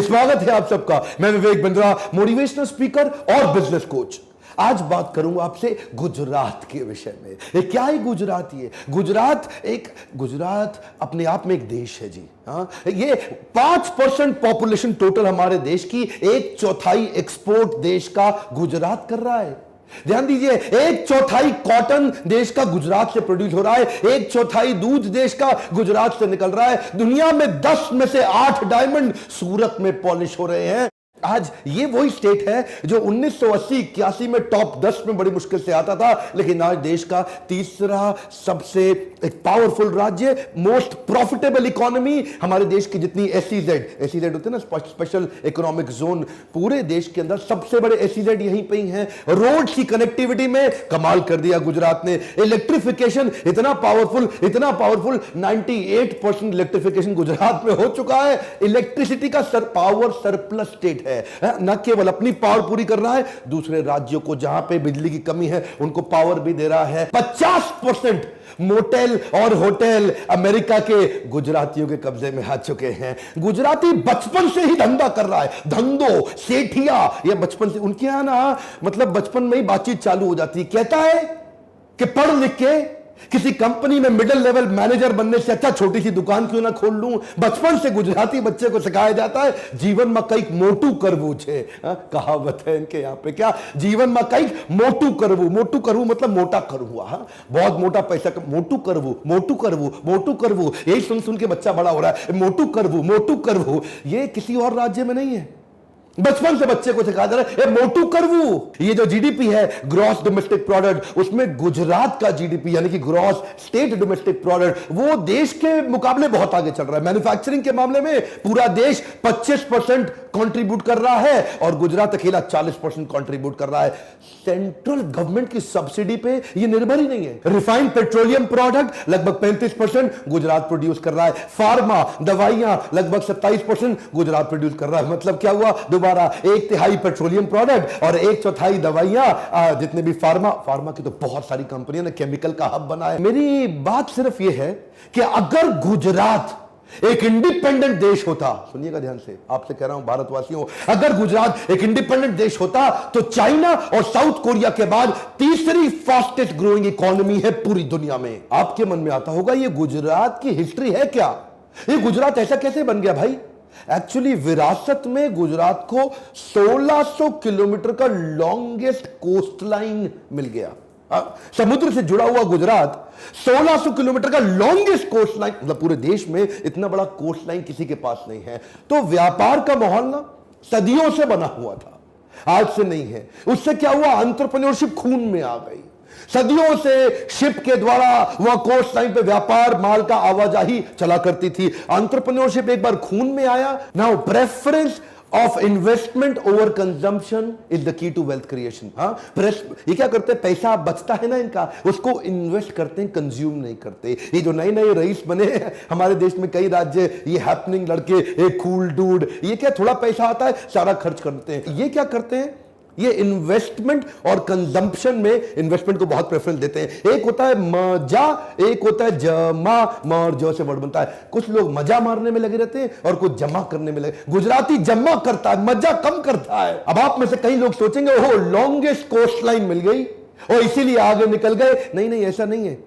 स्वागत है आप सबका। मैं विवेक बिंद्रा, मोटिवेशनल स्पीकर और बिजनेस कोच। आज बात करूंगा आपसे गुजरात के विषय में। ये क्या है गुजरात? ये गुजरात अपने आप में एक देश है जी। हाँ, ये 5% पॉपुलेशन टोटल हमारे देश की, 1/4 एक्सपोर्ट देश का गुजरात कर रहा है। ध्यान दीजिए, 1/4 कॉटन देश का गुजरात से प्रोड्यूस हो रहा है, 1/4 दूध देश का गुजरात से निकल रहा है। दुनिया में 10 में से 8 डायमंड सूरत में पॉलिश हो रहे हैं। आज ये वही स्टेट है जो 1980-81 में टॉप 10 में बड़ी मुश्किल से आता था, लेकिन आज देश का तीसरा सबसे एक पावरफुल राज्य, मोस्ट प्रॉफिटेबल इकोनॉमी। हमारे देश की जितनी एसईजेड होते हैं ना, स्पेशल इकोनॉमिक जोन, पूरे देश के अंदर सबसे बड़े एसईजेड यहीं पे ही हैं। रोड की कनेक्टिविटी में कमाल कर दिया गुजरात ने। इलेक्ट्रिफिकेशन इतना पावरफुल 98% इलेक्ट्रिफिकेशन गुजरात में हो चुका है। इलेक्ट्रिसिटी का पावर सरप्लस स्टेट है। न केवल अपनी पावर पूरी कर रहा है, दूसरे राज्यों को जहां पे बिजली की कमी है उनको पावर भी दे रहा है। 50% मोटेल और होटल अमेरिका के गुजरातियों के कब्जे में आ चुके हैं। गुजराती बचपन से ही धंधा कर रहा है, धंधो सेठिया। ये बचपन से उनके यहां ना, मतलब बचपन में ही बातचीत चालू हो जाती है। कहता है कि पढ़ लिख के किसी कंपनी में मिडिल लेवल मैनेजर बनने से अच्छा छोटी सी दुकान क्यों ना खोल लूं। बचपन से गुजराती बच्चे को सिखाया जाता है जीवन में कई मोटू करवू छे। कहावत है इनके यहां पे, क्या जीवन में कई मोटू करवू मतलब मोटा करवू। बहुत मोटा पैसा मोटू करवू। यही सुन के बच्चा बड़ा हो रहा है, मोटू करवू। ये किसी और राज्य में नहीं है, बचपन से बच्चे को सिखाया जा रहा है मोटू करवू। ये जो जीडीपी है, ग्रॉस डोमेस्टिक प्रोडक्ट, उसमें गुजरात का जीडीपी यानी कि ग्रॉस स्टेट डोमेस्टिक प्रोडक्ट, वो देश के मुकाबले बहुत आगे चल रहा है। मैन्युफैक्चरिंग के मामले में पूरा देश 25% कंट्रीब्यूट कर रहा है और गुजरात अकेला 40% कंट्रीब्यूट कर रहा है। सेंट्रल गवर्नमेंट की सब्सिडी पे ये निर्भर ही नहीं है। रिफाइंड पेट्रोलियम प्रोडक्ट लगभग 35% गुजरात प्रोड्यूस कर रहा है। फार्मा दवाइयां लगभग 27% गुजरात प्रोड्यूस कर रहा है। मतलब क्या हुआ? 1/3 पेट्रोलियम प्रोडक्ट और 1/4 दवाइयां। जितने भी फार्मा की तो बहुत सारी कंपनियां ने केमिकल का हब बना है। मेरी बात सिर्फ यह है कि अगर गुजरात एक इंडिपेंडेंट देश होता, सुनिएगा ध्यान से, आपसे कह रहा हूं भारतवासियों, अगर गुजरात एक इंडिपेंडेंट देश होता तो चाइना और साउथ कोरिया के बाद तीसरी फास्टेस्ट ग्रोइंग इकोनॉमी है पूरी दुनिया में। आपके मन में आता होगा ये गुजरात की हिस्ट्री है क्या? ये गुजरात ऐसा कैसे बन गया भाई? एक्चुअली विरासत में गुजरात को 1600 किलोमीटर का लॉन्गेस्ट कोस्टलाइन मिल गया। समुद्र से जुड़ा हुआ गुजरात 1600 किलोमीटर का लॉन्गेस्ट कोस्टलाइन, मतलब पूरे देश में इतना बड़ा कोस्टलाइन किसी के पास नहीं है। तो व्यापार का माहौल ना सदियों से बना हुआ था, आज से नहीं है। उससे क्या हुआ? एंटरप्रेन्योरशिप खून में आ गई। सदियों से शिप के द्वारा वहां कोस्ट लाइन पे व्यापार, माल का आवाजाही चला करती थी। एंटरप्रेन्योरशिप एक बार खून में आया। Now preference of investment over consumption is the key to wealth creation. ये क्या करते हैं? पैसा बचता है ना इनका, उसको इन्वेस्ट करते हैं, कंज्यूम नहीं करते। ये जो नए नए रईस बने हैं हमारे देश में, कई राज्य, ये हैपनिंग लड़के, एक कूल डूड, ये क्या थोड़ा पैसा आता है सारा खर्च करते हैं। ये क्या करते हैं? ये इन्वेस्टमेंट और कंजम्पशन में इन्वेस्टमेंट को बहुत प्रेफरेंस देते हैं। एक होता है मजा, एक होता है जमा। मर जो से वर्ड बनता है। कुछ लोग मजा मारने में लगे रहते हैं और कुछ जमा करने में लगे। गुजराती जमा करता है, मजा कम करता है। अब आप में से कई लोग सोचेंगे ओहो लॉन्गेस्ट कोस्ट लाइन मिल गई और इसीलिए आगे निकल गए। नहीं, ऐसा नहीं है।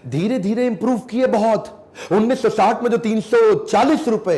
धीरे धीरे इंप्रूव किए बहुत। 1960 में जो 340 रुपए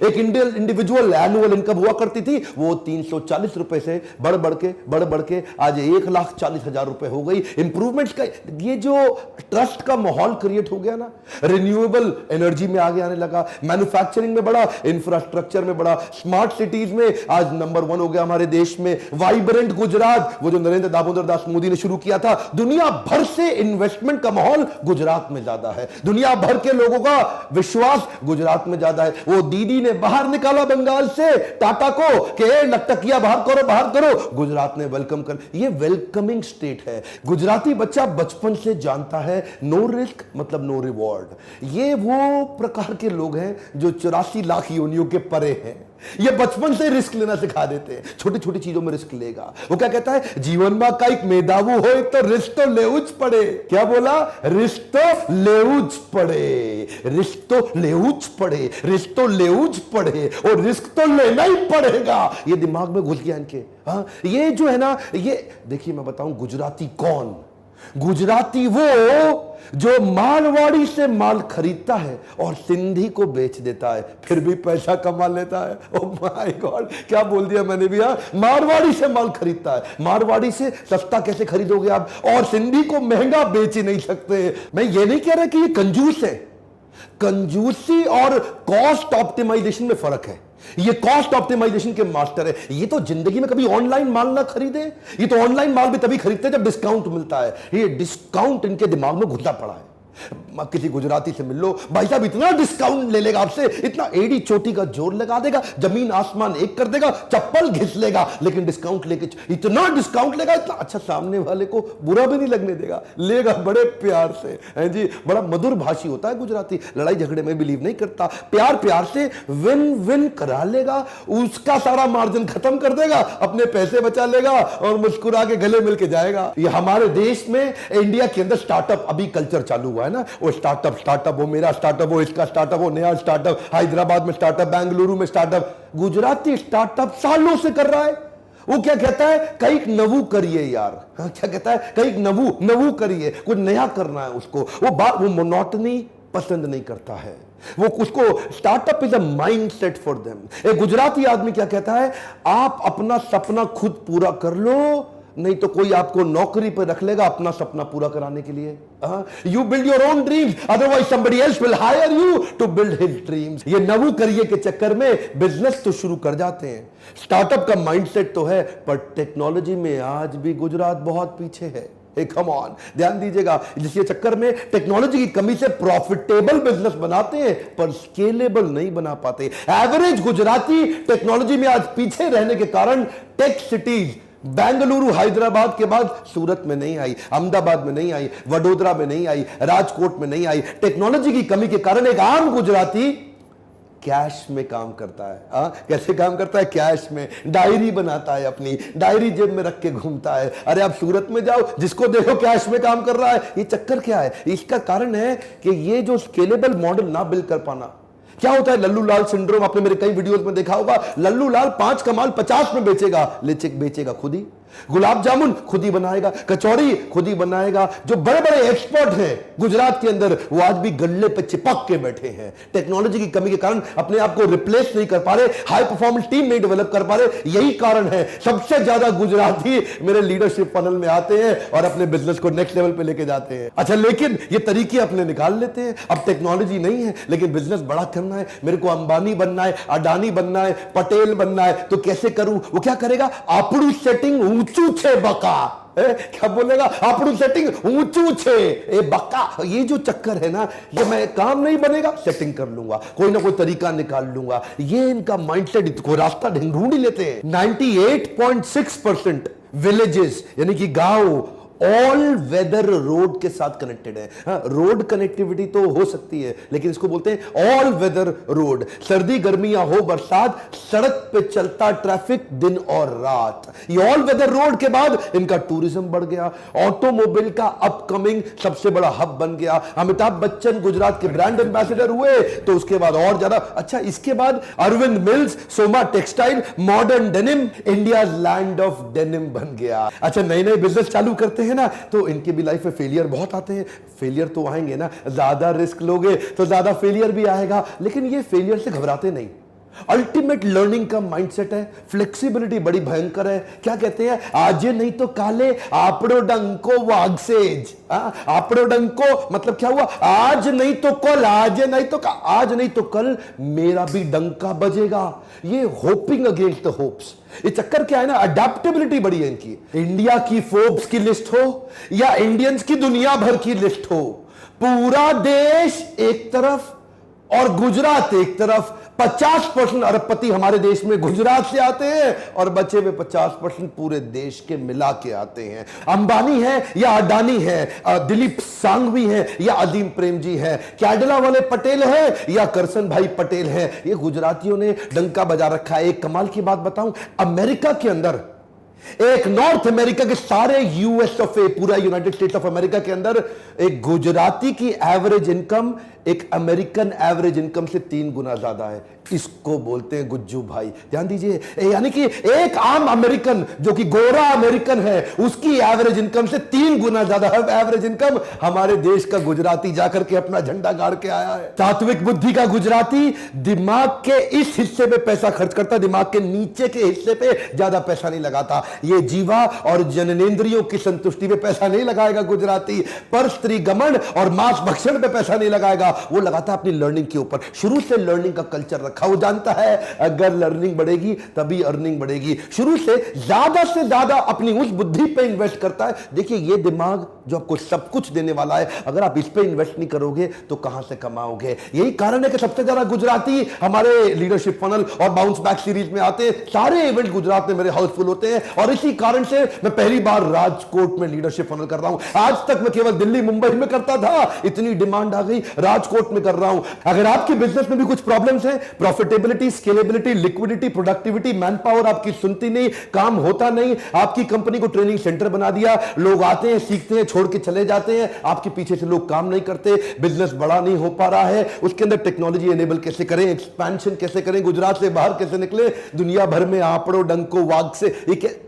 एक इंडिविजुअल एनुअल इनकम हुआ करती थी, वो 340 रुपए से बढ़ बढ़ के आज 1,40,000 रुपए हो गई। इंप्रूवमेंट्स का ये जो ट्रस्ट का माहौल क्रिएट हो गया ना, रिन्यूएबल एनर्जी में आगे आने लगा, मैन्युफैक्चरिंग में बड़ा, इंफ्रास्ट्रक्चर में बड़ा, स्मार्ट सिटीज में आज नंबर 1 हो गया हमारे देश में। वाइब्रेंट गुजरात, वो जो नरेंद्र दामोदर दास मोदी ने शुरू किया था। दुनिया भर से इन्वेस्टमेंट का माहौल गुजरात में ज्यादा है। दुनिया भर के लोगों का विश्वास गुजरात में ज्यादा है। वो दीदी ने बाहर निकाला बंगाल से टाटा को कि लटकिया बाहर करो, गुजरात ने वेलकम कर। ये वेलकमिंग स्टेट है। गुजराती बच्चा बचपन से जानता है नो रिस्क मतलब नो रिवॉर्ड। ये वो प्रकार के लोग हैं जो 84 लाख योनियों के परे हैं। ये बचपन से रिस्क लेना सिखा देते हैं, छोटी छोटी चीजों में रिस्क लेगा। वो क्या कहता है, जीवन में कई मेधावी हो तो रिस्क तो लेउच पड़े। क्या बोला, रिस्क तो लेउच पड़े, रिस्क तो लेउच पड़े, रिस्क तो लेउच पड़े, और रिस्क तो लेना ही पड़ेगा। ये दिमाग में घुस गया इनके। हाँ, ये जो है ना, ये देखिए मैं बताऊं, गुजराती कौन, गुजराती वो जो मारवाड़ी से माल खरीदता है और सिंधी को बेच देता है, फिर भी पैसा कमा लेता है। ओह माय गॉड, क्या बोल दिया मैंने भी। मारवाड़ी से माल खरीदता है, मारवाड़ी से सस्ता कैसे खरीदोगे आप, और सिंधी को महंगा बेच ही नहीं सकते। मैं ये नहीं कह रहा कि ये कंजूस है, कंजूसी और कॉस्ट ऑप्टिमाइजेशन में फर्क है। ये कॉस्ट ऑप्टिमाइजेशन के मास्टर है। ये तो जिंदगी में कभी ऑनलाइन माल ना खरीदे, ये तो ऑनलाइन माल भी तभी खरीदते हैं जब डिस्काउंट मिलता है। ये डिस्काउंट इनके दिमाग में घुसा पड़ा है। किसी गुजराती से मिल लो, भाई साहब इतना डिस्काउंट ले लेगा आपसे, इतना एड़ी चोटी का जोर लगा देगा, जमीन आसमान एक कर देगा, चप्पल घिस लेगा, लेकिन डिस्काउंट लेके इतना डिस्काउंट लेगा, इतना अच्छा, सामने वाले को बुरा भी नहीं लगने देगा, लेगा बड़े प्यार से। है जी, बड़ा मधुर भाषी होता है गुजराती, लड़ाई झगड़े में बिलीव नहीं करता, प्यार प्यार से विन विन करा लेगा, उसका सारा मार्जिन खत्म कर देगा, अपने पैसे बचा लेगा और मुस्कुरा के गले मिल के जाएगा। ये हमारे देश में, इंडिया के अंदर स्टार्टअप अभी कल्चर चालू हुआ है ना, वो स्टार्टअप, वो मेरा स्टार्टअप, वो इसका स्टार्टअप, वो नया स्टार्टअप, हैदराबाद में स्टार्टअप, बेंगलुरु में स्टार्टअप। गुजराती स्टार्टअप सालों से कर रहा है। वो क्या कहता है, कई नवू करिए यार। हाँ, क्या कहता है, कई नवू करिए, कुछ नया करना है उसको। वो मोनोटनी पसंद नहीं करता है, वो उसको startup is a mindset for them. एक गुजराती आदमी क्या कहता है, आप अपना सपना खुद पूरा कर लो, नहीं तो कोई आपको नौकरी पर रख लेगा अपना सपना पूरा कराने के लिए। You build your own dreams, otherwise somebody else will hire you to build his dreams. ये नवू करिए के चक्कर में बिजनेस तो शुरू कर जाते हैं। स्टार्टअप का माइंडसेट तो है, पर टेक्नोलॉजी में आज भी गुजरात बहुत पीछे है। कम ऑन, ध्यान दीजिएगा, जिसके चक्कर में टेक्नोलॉजी की कमी से प्रॉफिटेबल बिजनेस बनाते हैं पर स्केलेबल नहीं बना पाते। एवरेज गुजराती टेक्नोलॉजी में आज पीछे रहने के कारण टेक सिटीज बेंगलुरु हैदराबाद के बाद सूरत में नहीं आई, अहमदाबाद में नहीं आई, वडोदरा में नहीं आई, राजकोट में नहीं आई। टेक्नोलॉजी की कमी के कारण एक आम गुजराती कैश में काम करता है। कैसे काम करता है, कैश में डायरी बनाता है, अपनी डायरी जेब में रख के घूमता है। अरे आप सूरत में जाओ, जिसको देखो कैश में काम कर रहा है। ये चक्कर क्या है, इसका कारण है कि ये जो स्केलेबल मॉडल ना बिल्ड कर पाना। क्या होता है, लल्लू लाल सिंड्रोम, आपने मेरे कई वीडियोस में देखा होगा। लल्लू लाल 5 का माल 50 में बेचेगा, बेचेगा खुद ही। गुलाब जामुन खुद ही बनाएगा, कचौड़ी खुद ही बनाएगा। जो बड़े बड़े एक्सपर्ट हैं गुजरात के अंदर, वो आज भी गल्ले पे चिपक के बैठे हैं। टेक्नोलॉजी की कमी के कारण अपने आप को रिप्लेस नहीं कर पा रहे, हाई परफॉर्मेंस टीम नहीं डेवलप कर पा रहे। यही कारण है सबसे ज्यादा गुजराती मेरे लीडरशिप पैनल में आते हैं और अपने बिजनेस को नेक्स्ट लेवल पे लेके जाते हैं। अच्छा, लेकिन ये तरीके अपने निकाल लेते हैं। अब टेक्नोलॉजी नहीं है, लेकिन बिजनेस बड़ा करना है, मेरे को अंबानी बनना है, अडानी बनना है, पटेल बनना है, तो कैसे करूं? वो क्या करेगा, आपड़ी सेटिंग ऊंचू छे बका। क्या बोलेगा, आपड़ी सेटिंग ऊंचू छे ए बका। ये जो चक्कर है ना, ये मैं काम नहीं बनेगा, सेटिंग कर लूंगा, कोई ना कोई तरीका निकाल लूंगा। ये इनका माइंडसेट, को रास्ता ढूंढ ही लेते हैं। 98.6% विलेजेस यानी कि गांव ऑल वेदर रोड के साथ कनेक्टेड है। रोड कनेक्टिविटी तो हो सकती है, लेकिन इसको बोलते हैं ऑल वेदर रोड। सर्दी गर्मियां हो बरसात, सड़क पे चलता ट्रैफिक दिन और रात। ये ऑल वेदर रोड के बाद इनका टूरिज्म बढ़ गया, ऑटोमोबाइल का अपकमिंग सबसे बड़ा हब बन गया। अमिताभ बच्चन गुजरात के ब्रांड एम्बेसडर हुए, तो उसके बाद और ज्यादा। अच्छा, इसके बाद Arvind mills, Soma textile, modern denim, India land of denim बन गया। अच्छा, नए नए बिजनेस चालू करते हैं ना, तो इनके भी लाइफ में फेलियर बहुत आते हैं। फेलियर तो आएंगे ना, ज्यादा रिस्क लोगे तो ज्यादा फेलियर भी आएगा, लेकिन ये फेलियर से घबराते नहीं। अल्टीमेट लर्निंग का माइंडसेट है, फ्लेक्सिबिलिटी बड़ी भयंकर है। क्या कहते हैं, आज नहीं तो काले आपड़ो डंको वागसेज। आपड़ो डंको मतलब क्या हुआ, आज नहीं तो कल, आज नहीं तो कल मेरा भी डंका बजेगा। ये होपिंग अगेंस्ट द होप्स। ये चक्कर क्या है ना, अडेप्टेबिलिटी बड़ी है इनकी। इंडिया की फोर्ब्स की लिस्ट हो या इंडियंस की दुनिया भर की लिस्ट हो, पूरा देश एक तरफ और गुजरात एक तरफ। 50% अरबपति हमारे देश में गुजरात से आते हैं और बचे हुए 50% पूरे देश के मिला के आते हैं। अंबानी है या अडानी है, दिलीप सांघवी है या अजीम प्रेमजी है, कैडला वाले पटेल है या करसन भाई पटेल है, ये गुजरातियों ने डंका बजा रखा है। एक कमाल की बात बताऊं, अमेरिका के अंदर, एक नॉर्थ अमेरिका के सारे यूएस ऑफ ए, पूरा यूनाइटेड स्टेट ऑफ अमेरिका के अंदर एक गुजराती की एवरेज इनकम एक अमेरिकन एवरेज इनकम से 3 गुना ज्यादा है। इसको बोलते हैं गुज्जू भाई। ध्यान दीजिए, यानी कि एक आम अमेरिकन जो कि गोरा अमेरिकन है, उसकी एवरेज इनकम से 3 गुना ज्यादा एवरेज इनकम हमारे देश का गुजराती जाकर के अपना झंडा गाड़ के आया है। सात्विक बुद्धि का गुजराती दिमाग के इस हिस्से पे पैसा खर्च करता, दिमाग के नीचे के हिस्से पे ज्यादा पैसा नहीं लगाता। ये जीवा और जननेंद्रियों की संतुष्टि पे पैसा नहीं लगाएगा गुजराती, पर स्त्री गमन और मांस भक्षण पे पैसा नहीं लगाएगा, वो लगाता है अपनी लर्निंग के ऊपर। शुरू से लर्निंग का कल्चर रखा, वो जानता है अगर लर्निंग बढ़ेगी तभी अर्निंग बढ़ेगी। शुरू से ज्यादा अपनी उस बुद्धि पे इन्वेस्ट करता है। देखिए, ये दिमाग जो आपको सब कुछ देने वाला है, अगर आप इस पे इन्वेस्ट नहीं करोगे तो कहां से कमाओगे। यही कारण है कि सबसे ज्यादा गुजराती हमारे लीडरशिप फनल और बाउंस बैक सीरीज में आते हैं। सारे इवेंट गुजरात में मेरे हाउसफुल होते हैं और इसी कारण से मैं पहली बार राजकोट में लीडरशिप फनल कर रहा हूं। आज तक मैं केवल दिल्ली मुंबई में करता था, इतनी डिमांड आ गई, राजकोट में कर रहा हूं। अगर आपकी बिजनेस में भी कुछ प्रॉब्लम्स हैं, profitability, scalability, liquidity, productivity, man power आपकी सुनती नहीं, काम होता नहीं, आपकी कंपनी को ट्रेनिंग सेंटर बना दिया, लोग आते हैं, सीखते हैं, छोड़ के चले जाते हैं, आपके पीछे से लोग काम नहीं करते, बिजनेस बड़ा नहीं हो पा रहा है, उसके अंदर टेक्नोलॉजी एनेबल कैसे करें, एक्सपेंशन कैसे करें, गुजरात से बाहर कैसे निकले, दुनिया भर में आपड़ो डंको वाग से।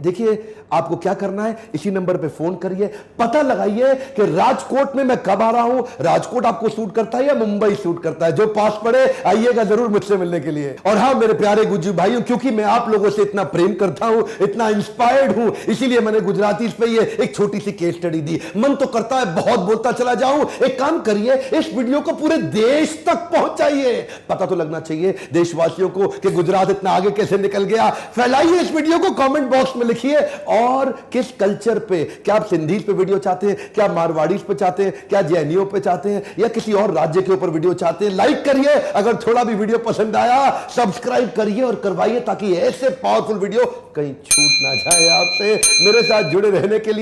देखिए, आपको क्या करना है, इसी नंबर पे फोन करिए, पता लगाइए कि राजकोट में मैं कब आ रहा हूं, राजकोट आपको सूट करता है या मुंबई सूट करता है। जो पास पड़े आइएगा जरूर मुझसे मिलने के लिए। और हां मेरे प्यारे गुज्जू भाइयों, क्योंकि मैं आप लोगों से इतना प्रेम करता हूं, इतना इंस्पायर्ड हूं, इसीलिए मैंने गुजराती पे ये एक छोटी सी केस स्टडी दी। मन तो करता है बहुत बोलता चला जाऊं। एक काम करिए, इस वीडियो को पूरे देश तक पहुंचाइए। पता तो लगना चाहिए देशवासियों को कि गुजरात इतना आगे कैसे निकल गया। फैलाइए इस वीडियो को, कमेंट बॉक्स में लिखिए और किस कल्चर पे, क्या आप सिंधी पे वीडियो चाहते हैं, क्या मारवाड़ी पे चाहते हैं, क्या जैनियों पे चाहते हैं, या किसी और राज्य के ऊपर वीडियो चाहते हैं। लाइक करिए, अगर थोड़ा भी वीडियो पसंद आया सब्सक्राइब करिए और करवाइए, ताकि ऐसे पावरफुल वीडियो कहीं छूट ना जाए। आपसे मेरे साथ जुड़े रहने के लिए